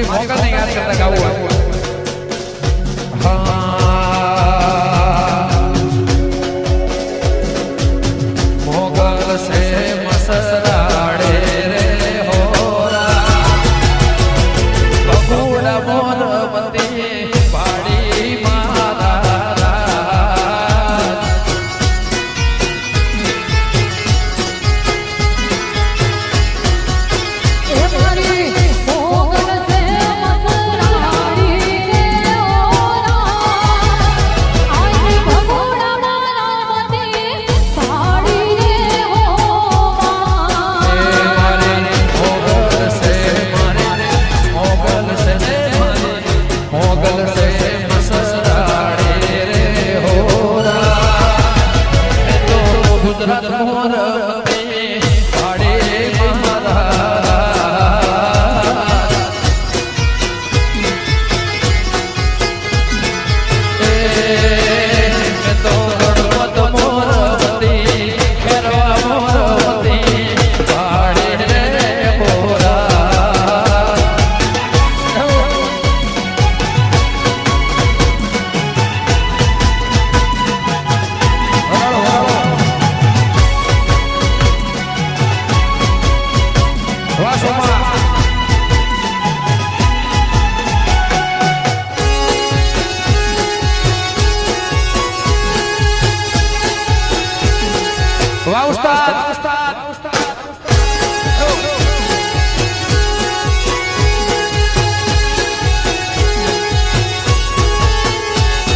મારી મોકલને યાદ કરતા ગાવું મોગલ સે મસરાડે રે હોરા બગુડા મોરવતી પાડી મારા વાહ ઉસ્તાદ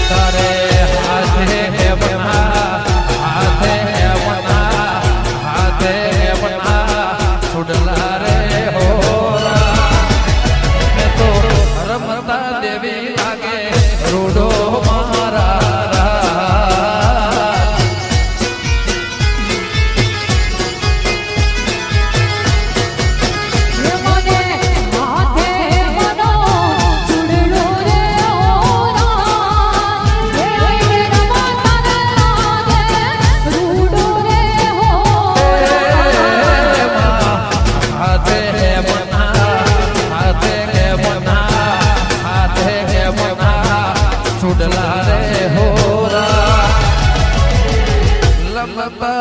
તારે હાથે હે બના છોડલા રે હોરા મે તો રમતા દેવી લાગે રોડો મારા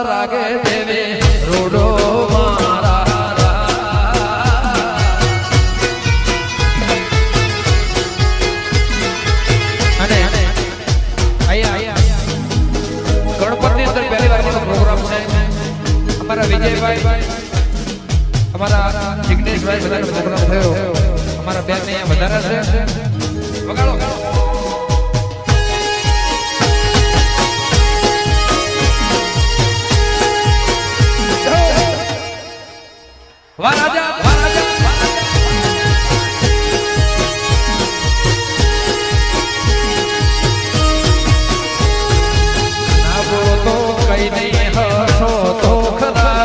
રાગે દેવે રોડો મારા અને અહીંયા ગણપતિ અંદર પહેલી વાર પ્રોગ્રામ છે અમારા વિજયભાઈ અમારા જિગ્નેશભાઈ બધાનો પ્રોગ્રામ થયો અમારા બેન અહીંયા વધારે છે વગાડો વાહ રાજા ના બોલો તો કઈ નહીં હસો તો ખરા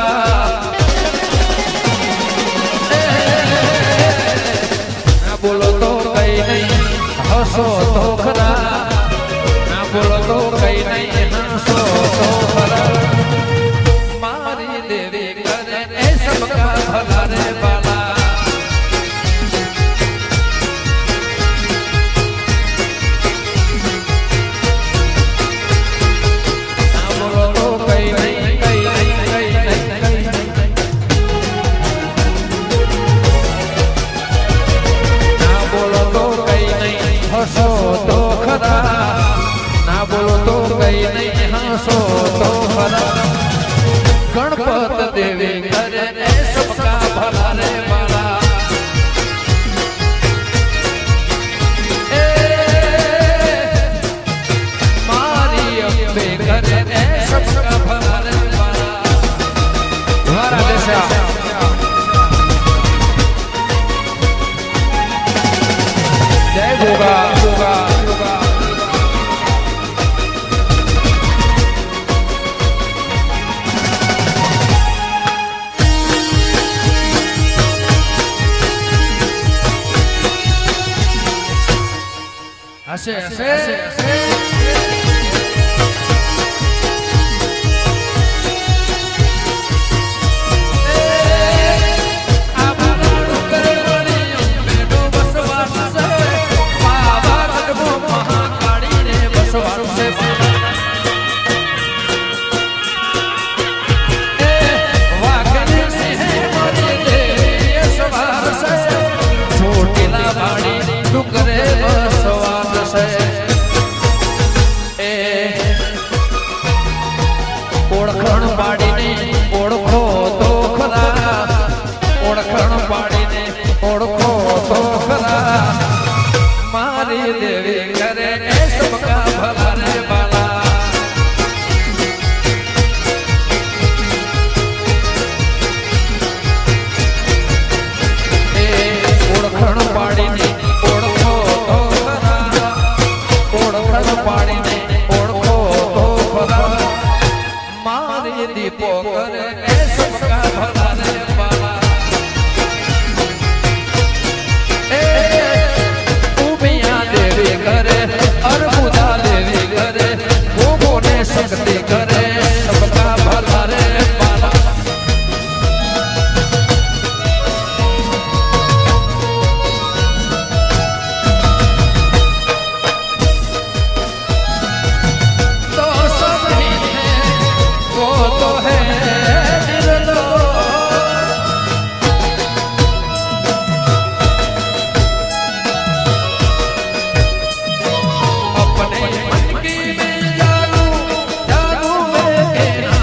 ના બોલો તો કઈ નહીં હસો તો ખરા ના બોલો તો કઈ નહીં હસો તો ખરા મારી દેવી કરે એ સબકા ભલા રે બાલા ના બોલો તો કઈ નહીં ના બોલો તો કઈ નહીં હસો તો ખરા ના બોલો તો કઈ નહીં હસો તો ખરા ગણપત દેવી કરે રે સબકા ભલા રે બાલા એ મારી અંબે કરે રે સબકા ભલા રે બાલા મારા દેશા જય ગોગા ગોગા ગોગા હશે આ ઓળખણ પાડીને ઓળખો તો ખરા મારી દેવી કરે એ સબકા ભલા રે બાલા એ ઓળખણ પાડીને ઓળખો તો ખરા ઓળખણ પાડીને ઓળખો તો ખરા મારી દીપો કરે એ સબકા ભલા રે બાલા એ ઉમિયા દેવી કરે અર્બુદા દેવી કરે ગોગોને શક્તિ કરે સબકા ભલા રે બાલા તો સभी वो तो है निर्दोष अपने मन की में जादू जादू में तेरा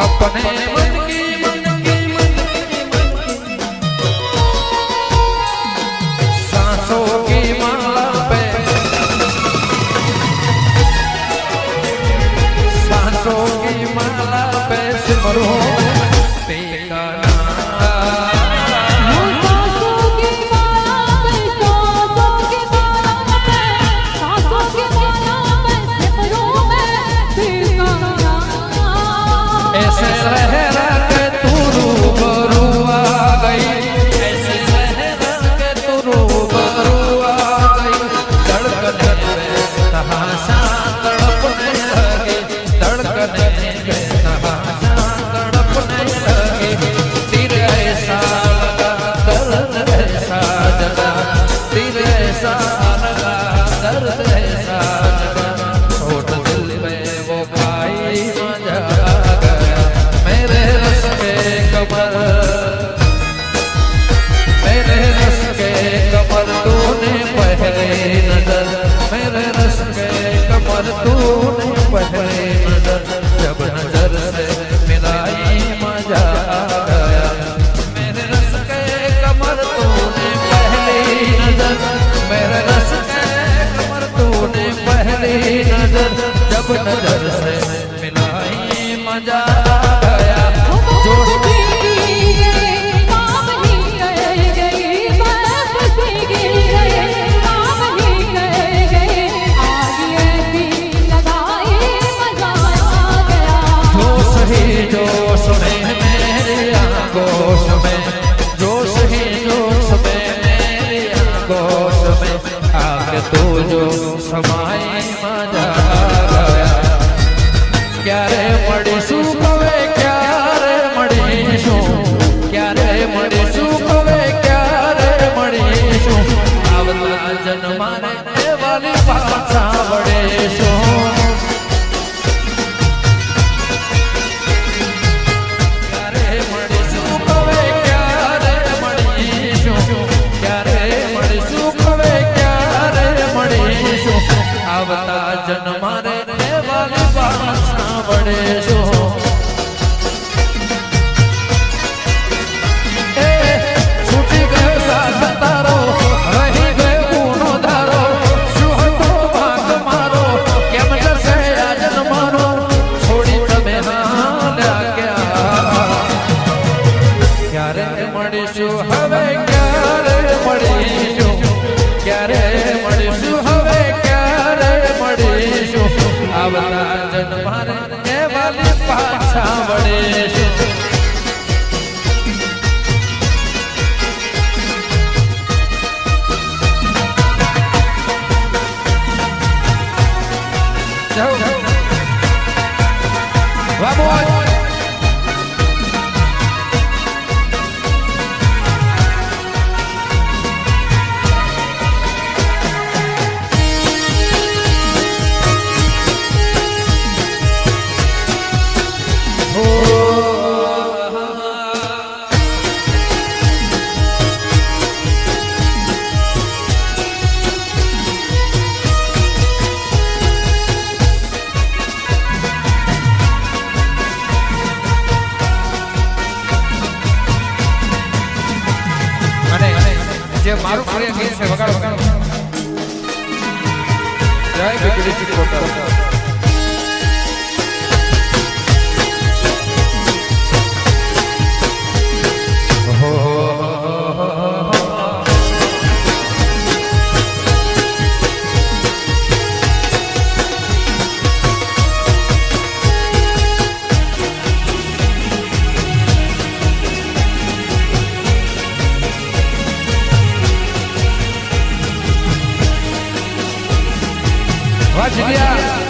अपने मन की सांसों की माला पे सांसों की माला पे सिमरो तेरा ऐसे सहरा के तू रूबरू आ गई ऐसे सहरा के तू रूबरू आ गई धड़कने में तहाशा तड़पने लगी धड़कने में तहाशा तड़पने लगी तीर ऐसा लगा दर्द ऐसा जगा तीर ऐसा लगा दर्द ऐसा जगा छोड़ दिल में वो भाई मजा मेरे रस के कमर तूने पहले नजर मेरे रस के कमर तूने पहले नजर जब नजर से मिलाई मजा आ गया मेरे रस के कमर तूने पहली नजर मेरे रस के कमर तूने पहली नजर जब नजर से मिलाई मजा आ गया जोश जोश में मेरे आगोश में जोश ही जोश में मेरे आगोश में आके तू जो समाई मजा आ गया क्यारे मड़ीशू कवे क्यारे मड़ीशू क्यारे मड़ीशू कवे क्यारे मड़ीशू आवता जन्माने ए वाली पाछा वड़ेशू आवता जन्मा रे वाली पाछा वड़ेशो ए छूटी गयो साथ तारो रही गयो गुनो धारो શું હતો ભાગ મારો કેમ જશે આ જન્માનો છોડી તમે હાલ્યા ક્યારે મળીશું હવે ક્યારે મળીશું ક્યારે મળીશું હવે आवता जन्मा रे वाली पाछा वड़ेशो Vamos! Oh જે મારું પ્રિય ગીત છે વગાડો જય બીજળી સિકોતર વાજિયા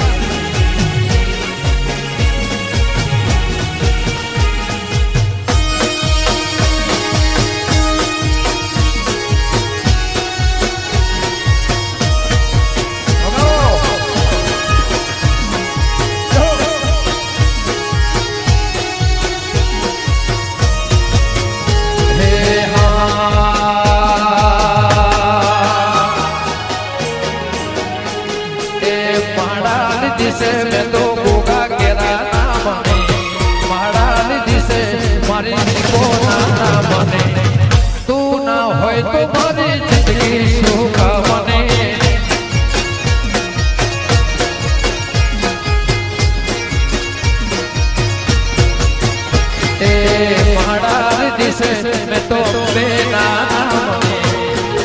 से मैं तो गोगा केरा ना बने माड़ा निधि से मारी को ना बने तू ना होय तो मारी जिंदगी सुखा बने ए माड़ा निधि से मैं तो बेना ना बने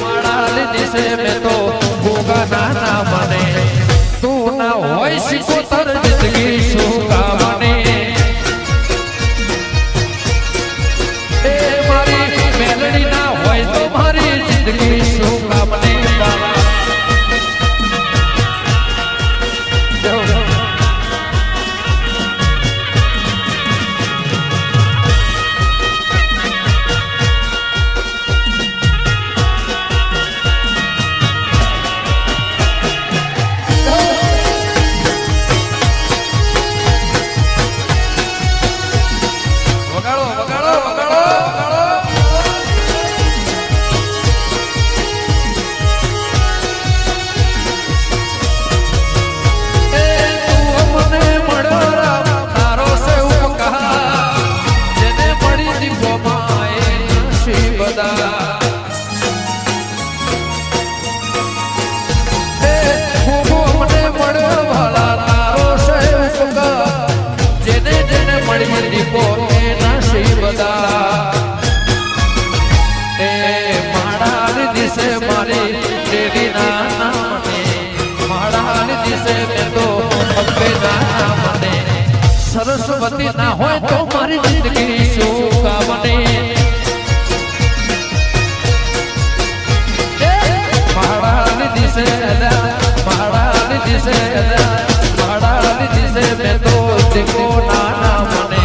माड़ा निधि से मैं तो गोगा ना बने तू ना होय सिकोतर जिंदगी सुखा बने ए मारी मेलडी ना होय तो मारी जिंदगी सुखा बने सरस्वती ना हो तो मारी जिंदगी सुखा बने महारानी दिसे मैं तो देखो ना बने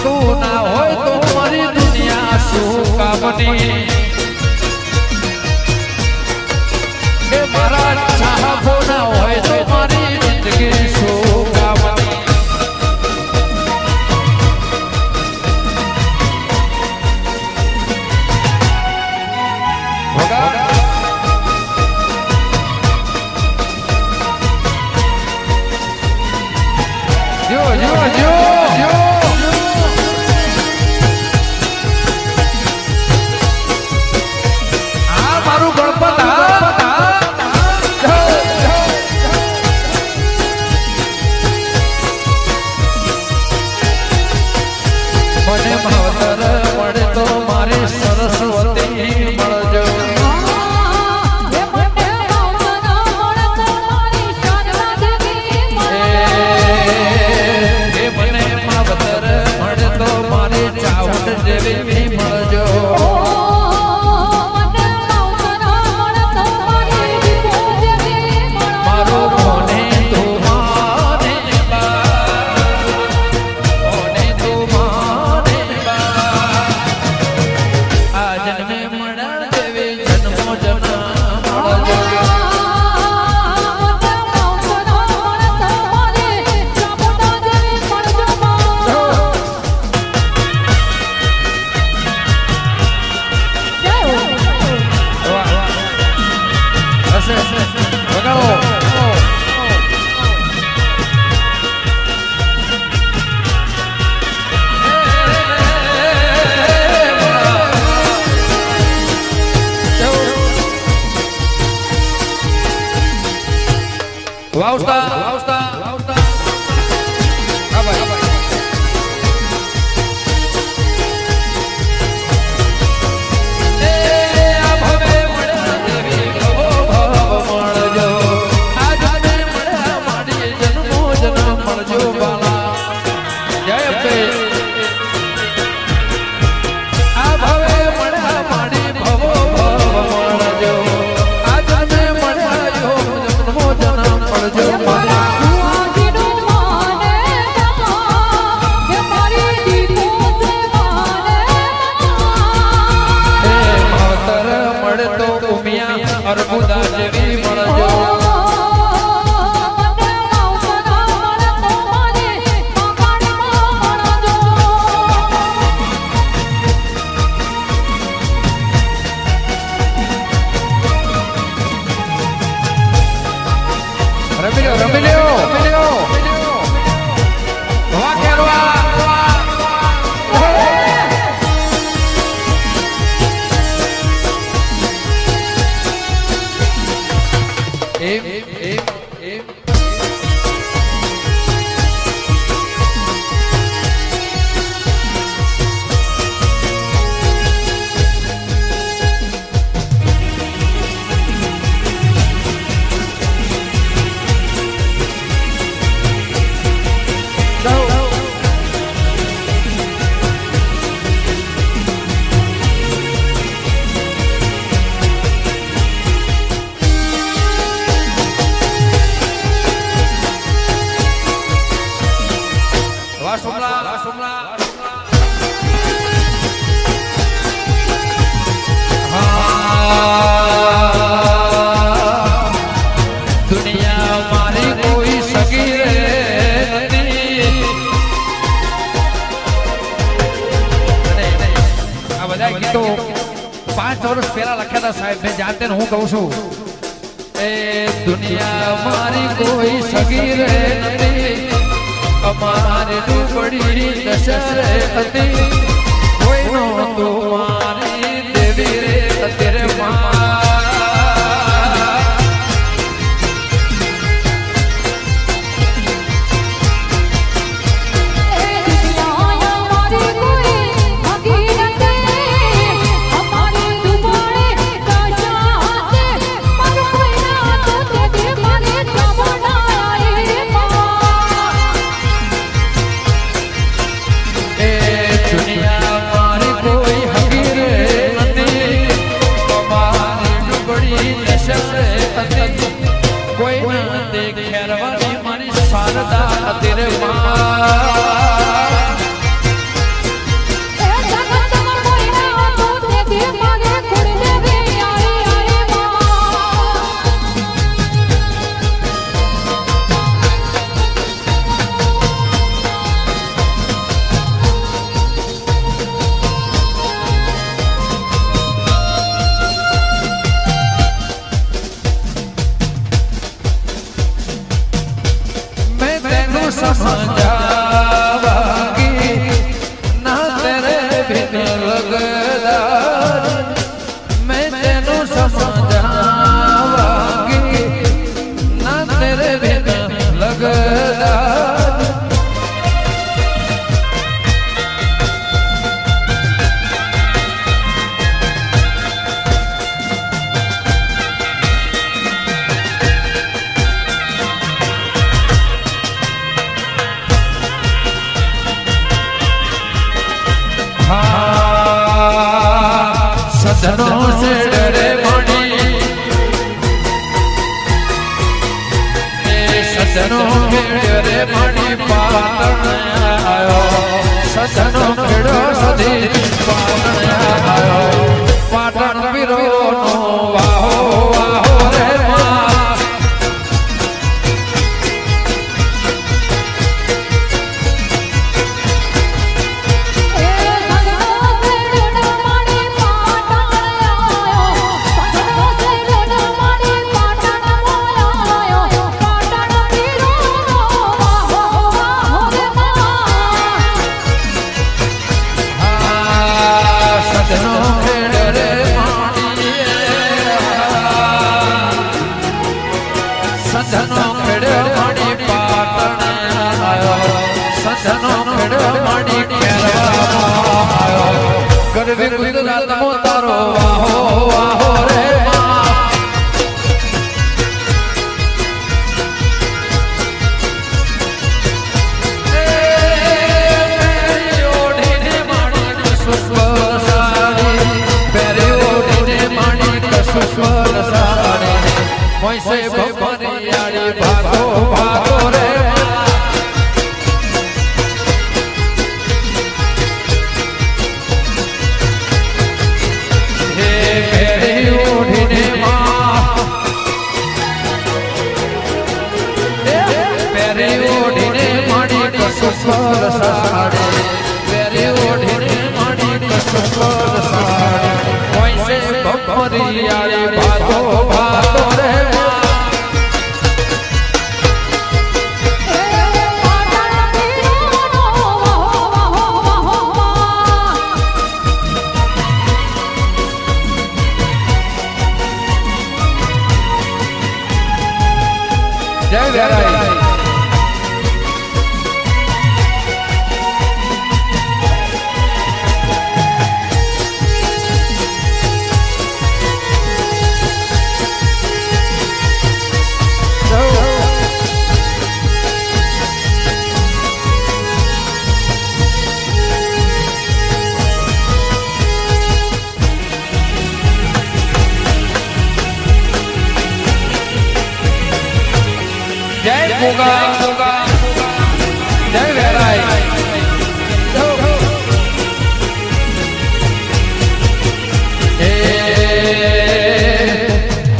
तू ना हो तो मारी दुनिया सुखा बने मारा चाहो ना हो तो मारी जिंदगी सुखा बने અર્બુદા જેવી મળજો રમી લ્યો વાહ કેરવા એમ દુનિયા મારી કોઈ સગી નથી આ બધા ગીતો 5 વર્ષ પહેલા લખ્યા હતા સાહેબ મેં જાતે હું કહું છું એ દુનિયા મારી કોઈ સગી નથી અમારે ડૂબડી દશરે હતી કોઈનો તો મારી દેવી રે અત્યારે કોઈ ના દેખ્યા મારી શારદા તેરે સજનો સે ડરે મણી સજનો ડરે મણી પાતણ આયો સજનો ખેડો સધી પાતણ આયો પાટણ વીરો નો વાહો વાહો રે સજનો ખેડો મણી પાટણ આયો સજનો ખેડો મણી કેરવા આયો ગરવી ગુજરાત મો તારો વાહો વાહો રે મોઈસે ભવાની આડી ભાગો ભાગો રે હે કસુકર સાડી વેરે ઓઢીને માડી કસુકર સાડી કોઈ સે બપરી આલે ભાતો ભાતો રે જય વેરાઈ જય ગોગા જય વેરાઈ એ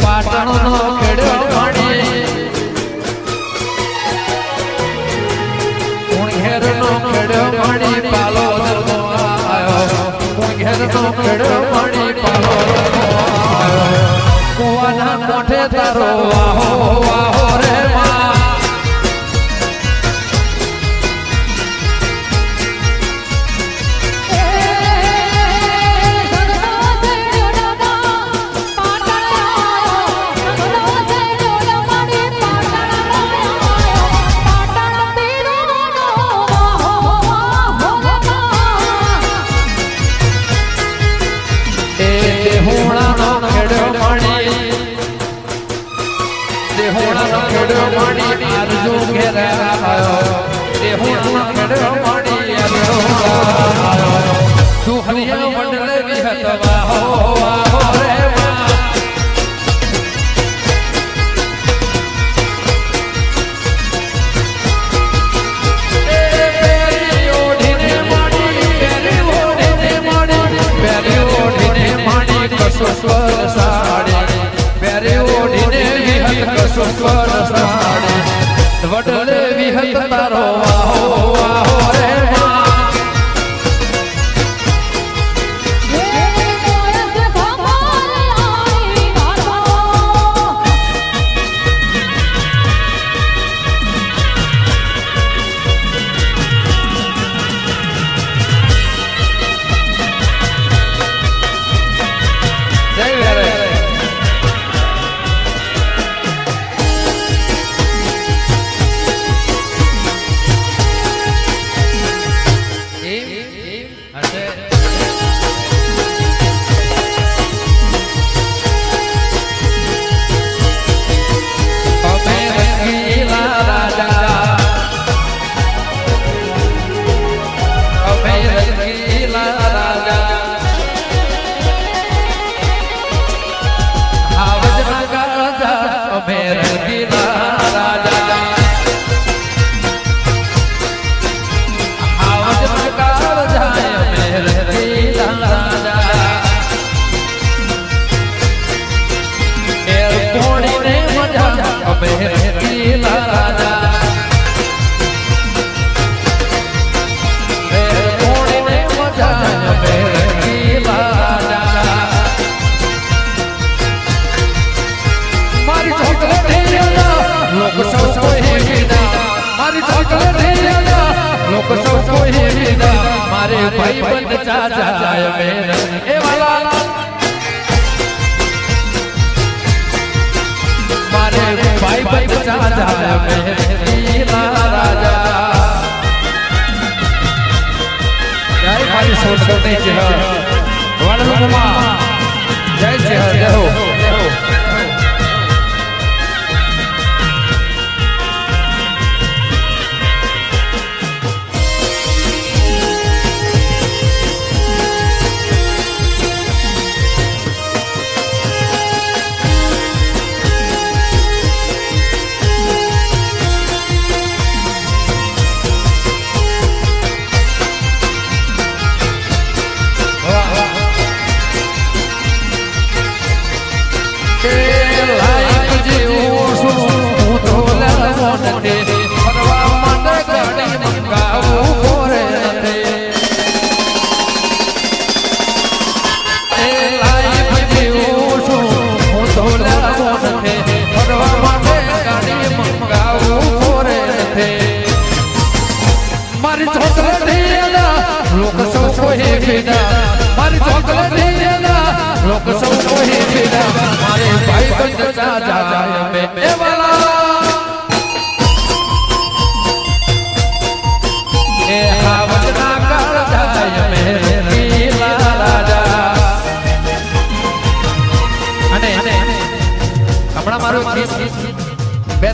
પાટણનો ખેડ્યો માડી ઉણઘેરનો ખેડ્યો માડી પાલો આયો ઉણઘેરનો ખેડ્યો માડી પાલો આયો કુવાના મોઢે તારો વાહો વાહો રે મા વડલે વિહત તારો વાહો વાહો રે મારે ભાઈ બંધ ચાચાય મેરે એ વાલા મારે ભાઈ બંધ ચાચાય મેરે રાજા જય મારી સોસતે છે વડલુમાં જય છે જય હો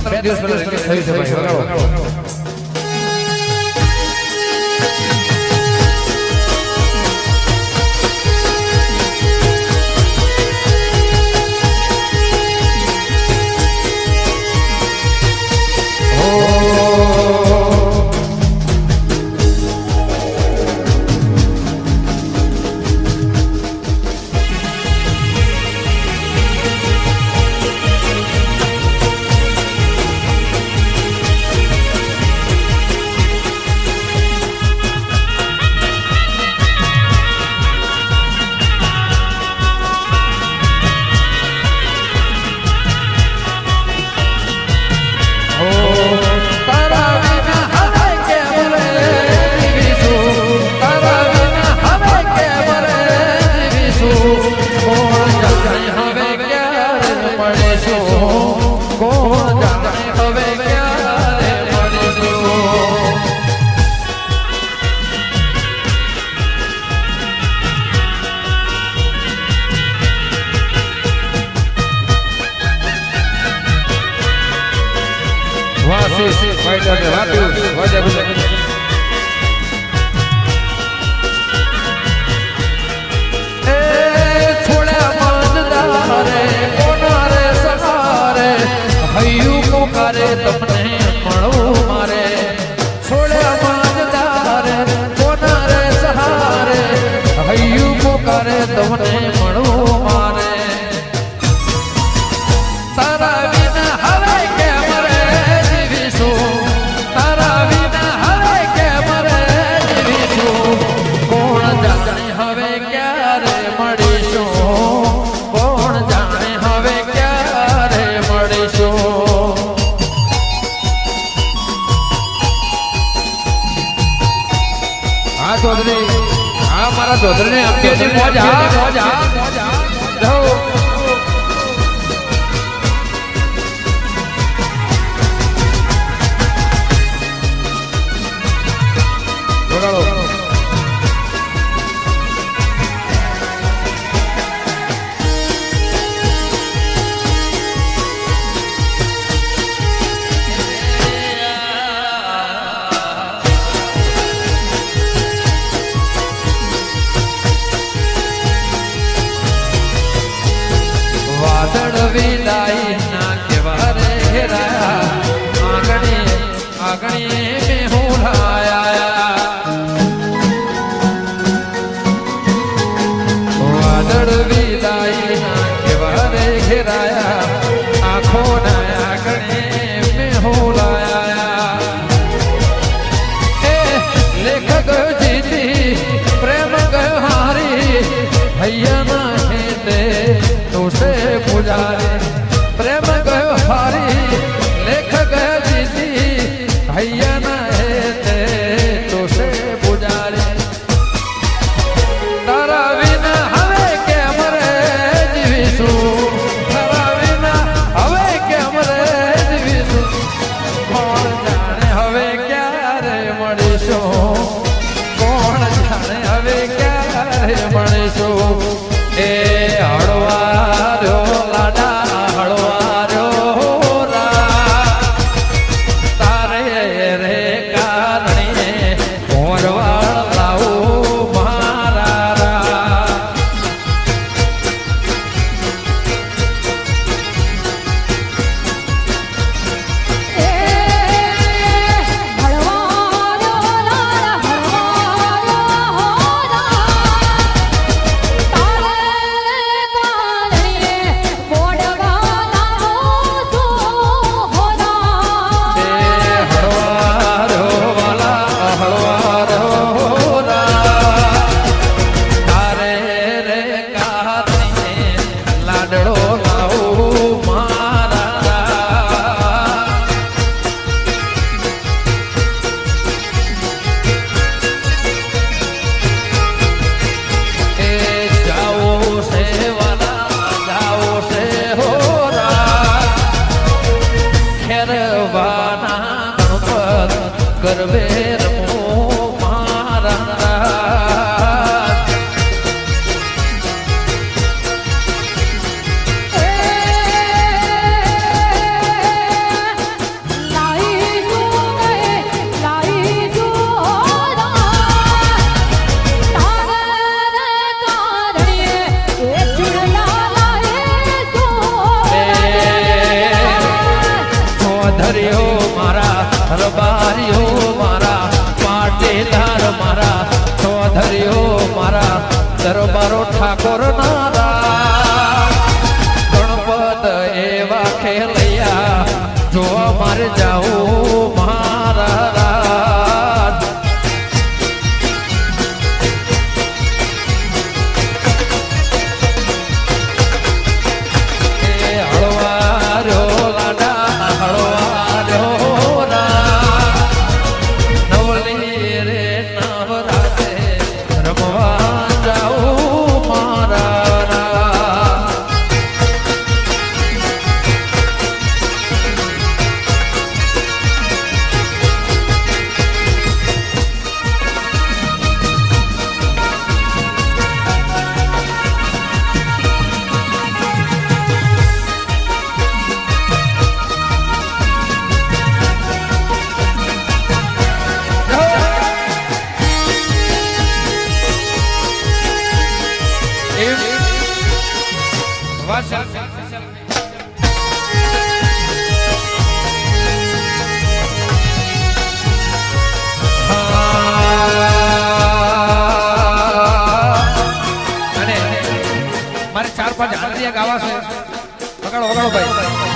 2-3 દિવસ પહેલા રિલીઝ થયું છે ભાઈ વગાડો चौधरी ने अपने जी मौजा विदाई ना के बारे हेराया आंगने आंगने में हुलाया वादड़ विदाई ना के बारे घेराया आंखों ना आंगने में हुलाया लेखक जीती प्रेम गहारी भैया ना हेते तुसे पुजारे प्रेम गयो हारी लेख गयो जीती भैया न हेते तुसे पुजारे तारा विना हवे के मरे जीविसु तारा विना हवे के मरे जीविसु कौन जाने हवे क्या रे मणिसु कौन जाने हवे क्या रे मणिसु ए हड़वा ધર્યો મારા રબારીઓ મારા પાટીદાર મારા ચૌધરીઓ મારા દરબારો ઠાકોર નારા ગણપત એવા ખેલૈયા જોવા મારે જાવું મારા રાજ મારે 4-5 હાંડિયા ગાવા છે વગાડો વગાડો ભાઈ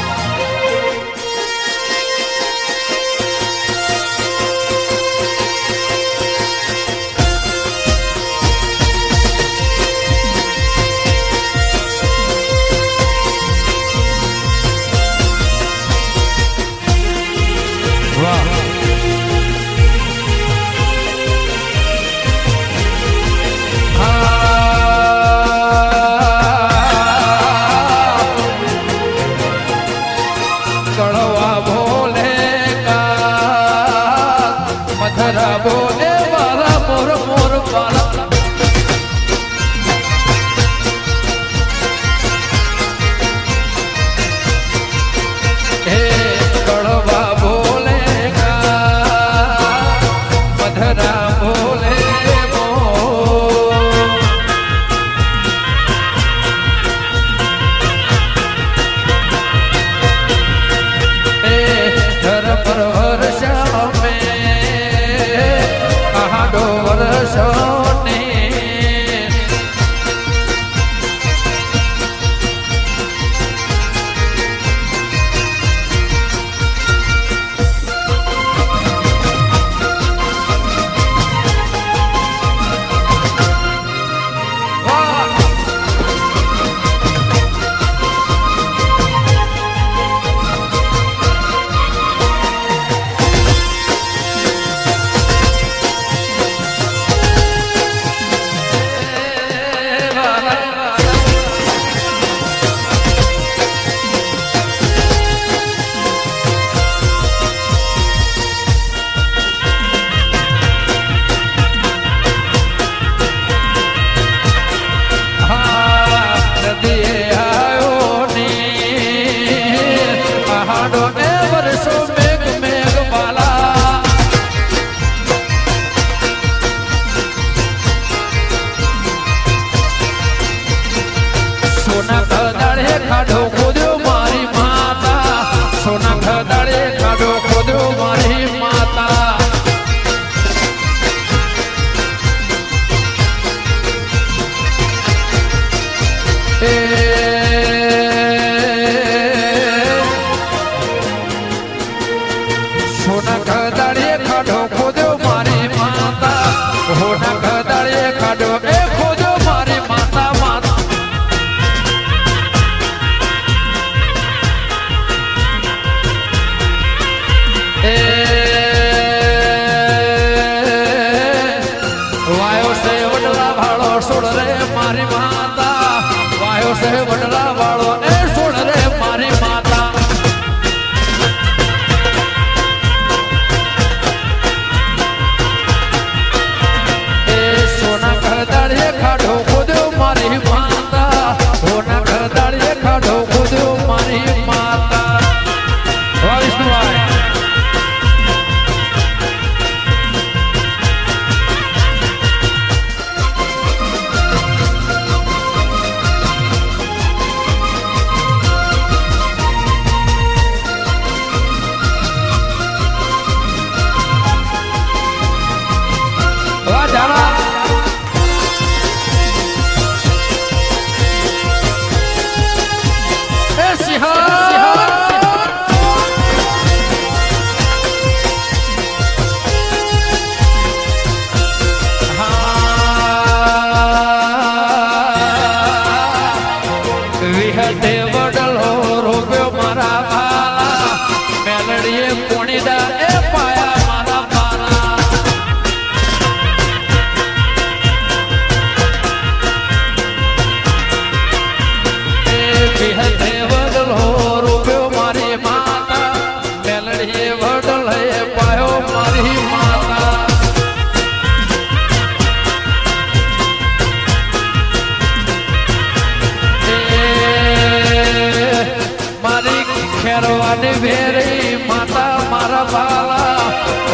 વેરી માતા મારા બાલા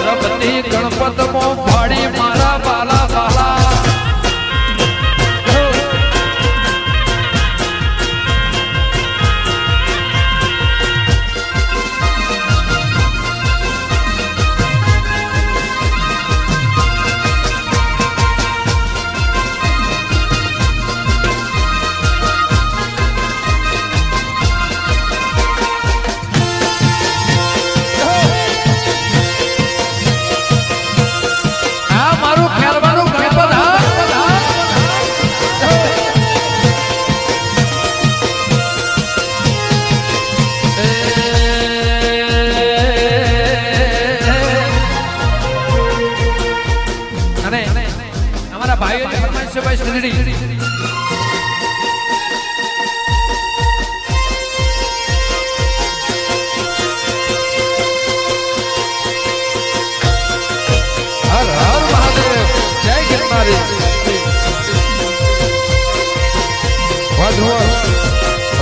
રમતી ગણપત મો ભાડી મારા બાલા બાલા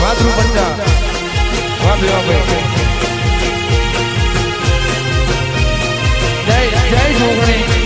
વાદરું બચ્ચા જય જય જોગણી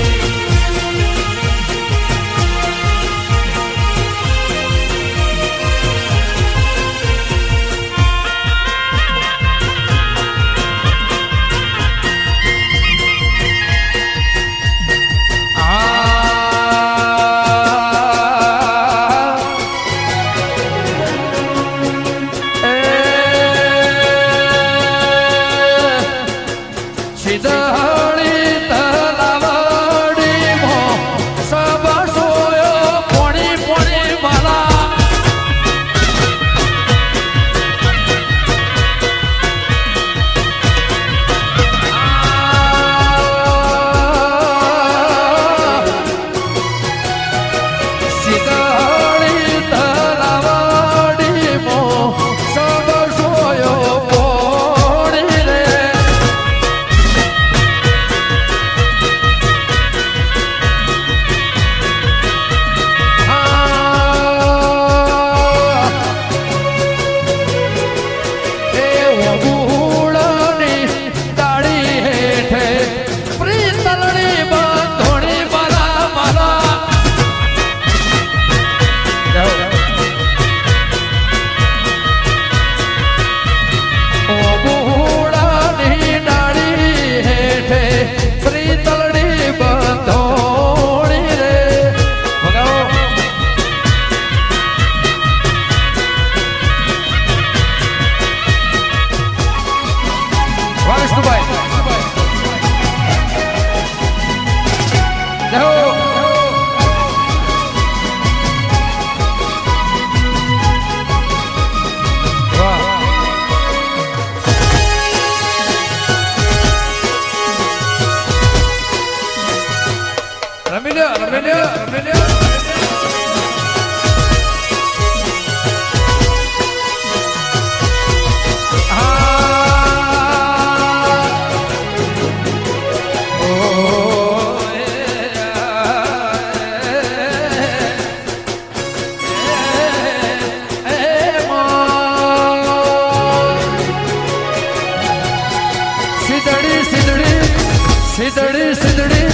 સિદડી સિદડી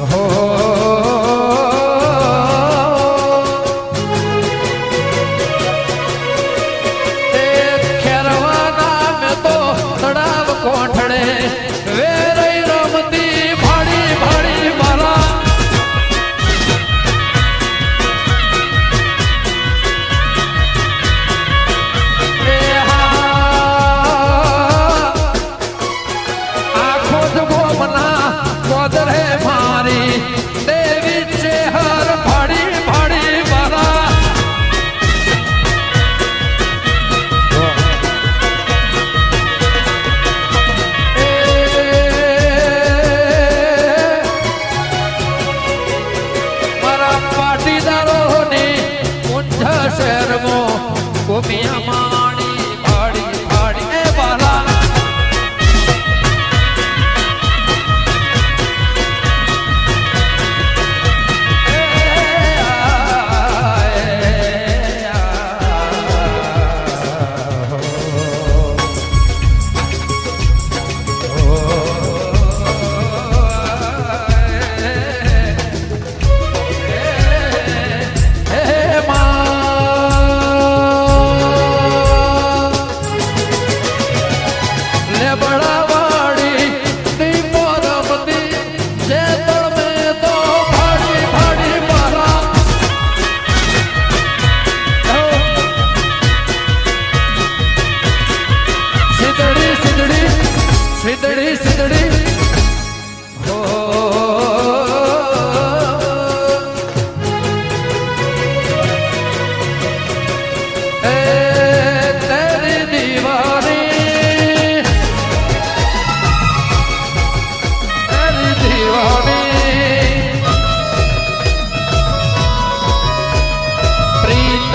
હો ખેરવાના મેં તો તળાવ કોઠડે વેરઈ રમતી ભાડી ભાડી મારા આખો જ ગોમના કોદરે મારી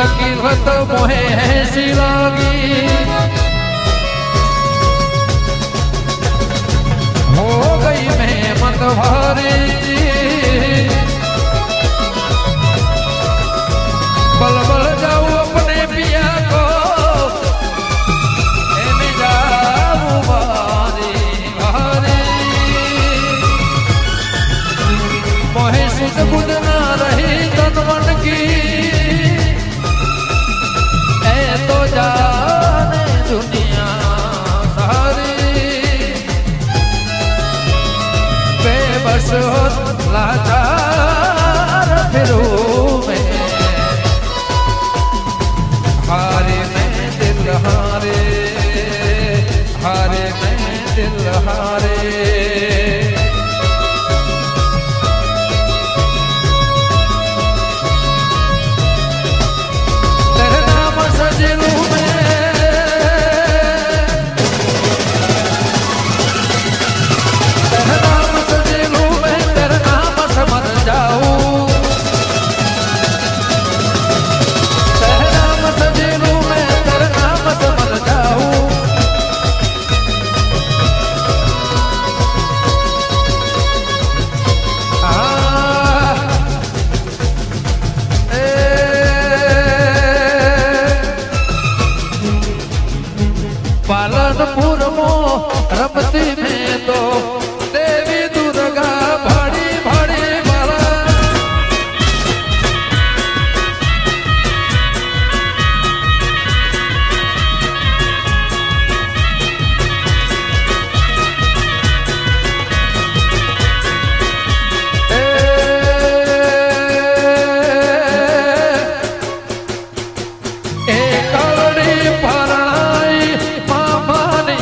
तकीवत मोहे ऐसी लागी हो गई मैं मतवारी बल बल जाऊं अपने पिया को जाऊं बारी बारी मोहे सुध बुध ना रही तन मन की ऐ तो जाने दुनिया सारी बेबस हो लाचार फिरूं मैं हारे मैं दिल हारे हारे मैं दिल हारे